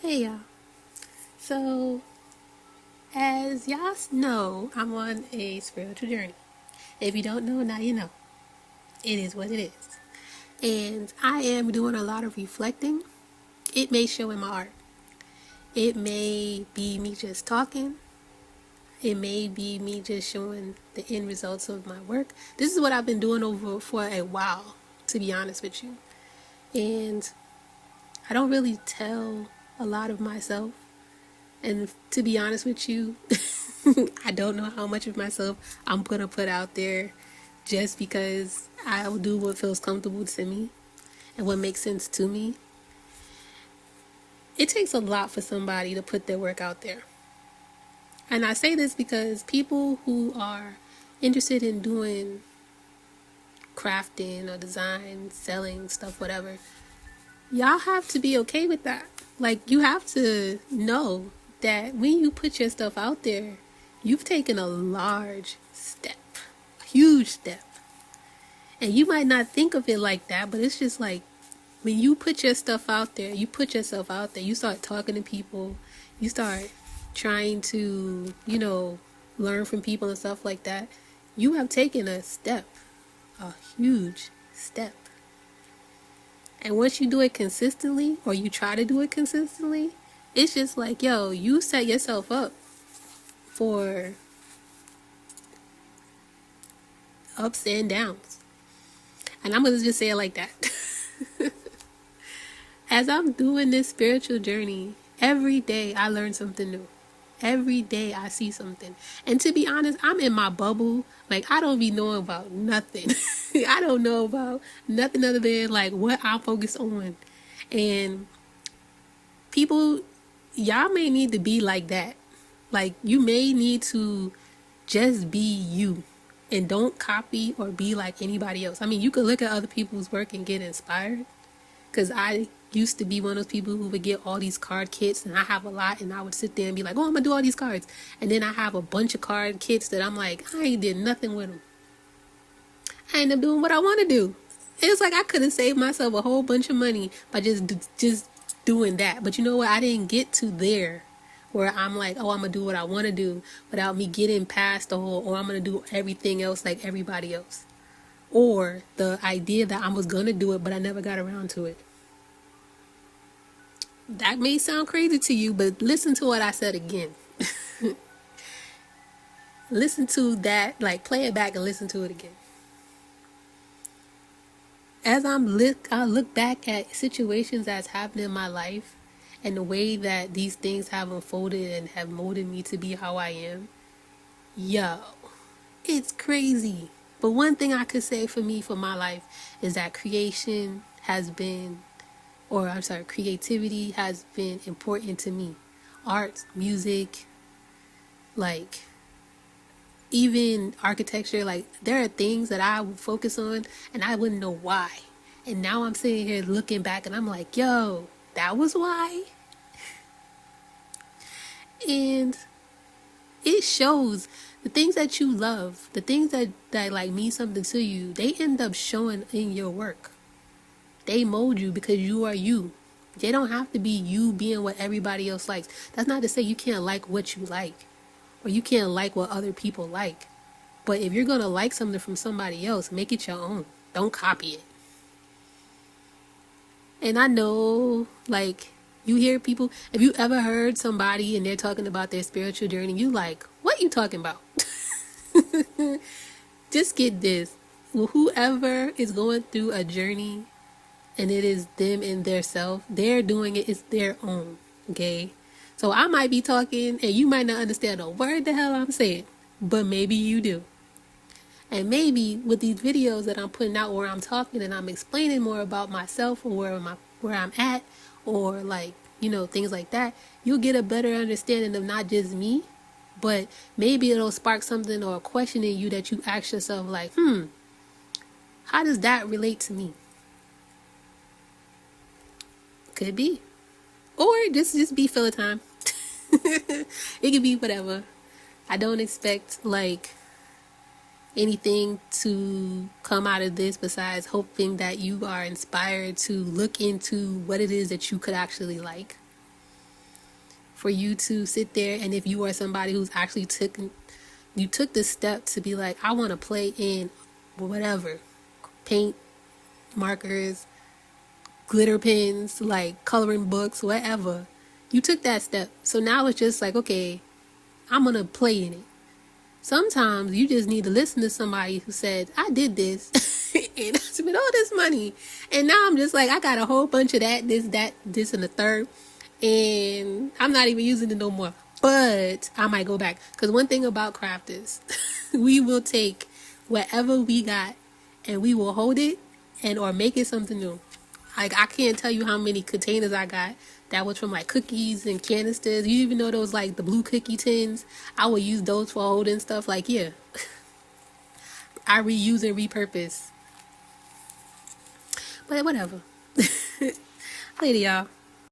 Hey y'all. So, as y'all know, I'm on a spiritual journey. If you don't know, now you know. It is what it is. And I am doing a lot of reflecting. It may show in my art. It may be me just talking. It may be me just showing the end results of my work. This is what I've been doing over for a while, to be honest with you. And I don't really tell a lot of myself. And to be honest with you, I don't know how much of myself I'm going to put out there just because I'll do what feels comfortable to me and what makes sense to me. It takes a lot for somebody to put their work out there. And I say this because people who are interested in doing crafting or design, selling stuff, whatever, y'all have to be okay with that. Like, you have to know that when you put your stuff out there, you've taken a large step, a huge step. And you might not think of it like that, but it's just like when you put your stuff out there, you put yourself out there, you start talking to people, you start trying to, learn from people and stuff like that. You have taken a step, a huge step. And once you do it consistently, or you try to do it consistently, it's just like, yo, you set yourself up for ups and downs. And I'm going to just say it like that. As I'm doing this spiritual journey, every day I learn something new. Every day I see something. And to be honest, I'm in my bubble. Like, I don't be knowing about nothing. I don't know about nothing other than like what I'm focused on. And people, y'all may need to be like that. Like, you may need to just be you and don't copy or be like anybody else. I mean, you could look at other people's work and get inspired. Because I used to be one of those people who would get all these card kits, and I have a lot, and I would sit there and be like, oh, I'm going to do all these cards. And then I have a bunch of card kits that I'm like, I ain't did nothing with them. I end up doing what I want to do. It's like I could have saved myself a whole bunch of money by just doing that. But you know what? I didn't get to there where I'm like, oh, I'm going to do what I want to do without me getting past the whole, or I'm going to do everything else like everybody else. Or the idea that I was going to do it, but I never got around to it. That may sound crazy to you, but listen to what I said again. Listen to that, like play it back and listen to it again. As I look back at situations that's happened in my life and the way that these things have unfolded and have molded me to be how I am, yo, it's crazy. But one thing I could say for me, for my life, is that creativity has been important to me. Art, music, like even architecture, like there are things that I would focus on and I wouldn't know why. And now I'm sitting here looking back and I'm like, yo, that was why. And it shows the things that you love, the things that like mean something to you, they end up showing in your work. They mold you because you are you. They don't have to be you being what everybody else likes. That's not to say you can't like what you like or you can't like what other people like. But if you're going to like something from somebody else, make it your own. Don't copy it. And I know, like, you hear people, if you ever heard somebody and they're talking about their spiritual journey, you like, what you talking about? Just get this. Well, whoever is going through a journey and it is them and their self, they're doing it, it's their own, okay? So I might be talking and you might not understand a word the hell I'm saying, but maybe you do. And maybe with these videos that I'm putting out where I'm talking and I'm explaining more about myself or where I'm at or like, things like that, you'll get a better understanding of not just me, but maybe it'll spark something or a question in you that you ask yourself like, how does that relate to me? Could be. Or just be filler time. It could be whatever. I don't expect like anything to come out of this besides hoping that you are inspired to look into what it is that you could actually like. for you to sit there, and if you are somebody who's actually took the step to be like, I want to play in whatever, paint, markers, glitter pens, like coloring books, whatever. You took that step. So now it's just like, okay, I'm going to play in it. Sometimes you just need to listen to somebody who said, I did this and I spent all this money. And now I'm just like, I got a whole bunch of that, this, and the third. And I'm not even using it no more. But I might go back. Because one thing about craft is we will take whatever we got and we will hold it and or make it something new. Like, I can't tell you how many containers I got that was from like cookies and canisters. You even know those like the blue cookie tins? I would use those for holding stuff. Like, yeah, I reuse and repurpose. But whatever. Later, y'all.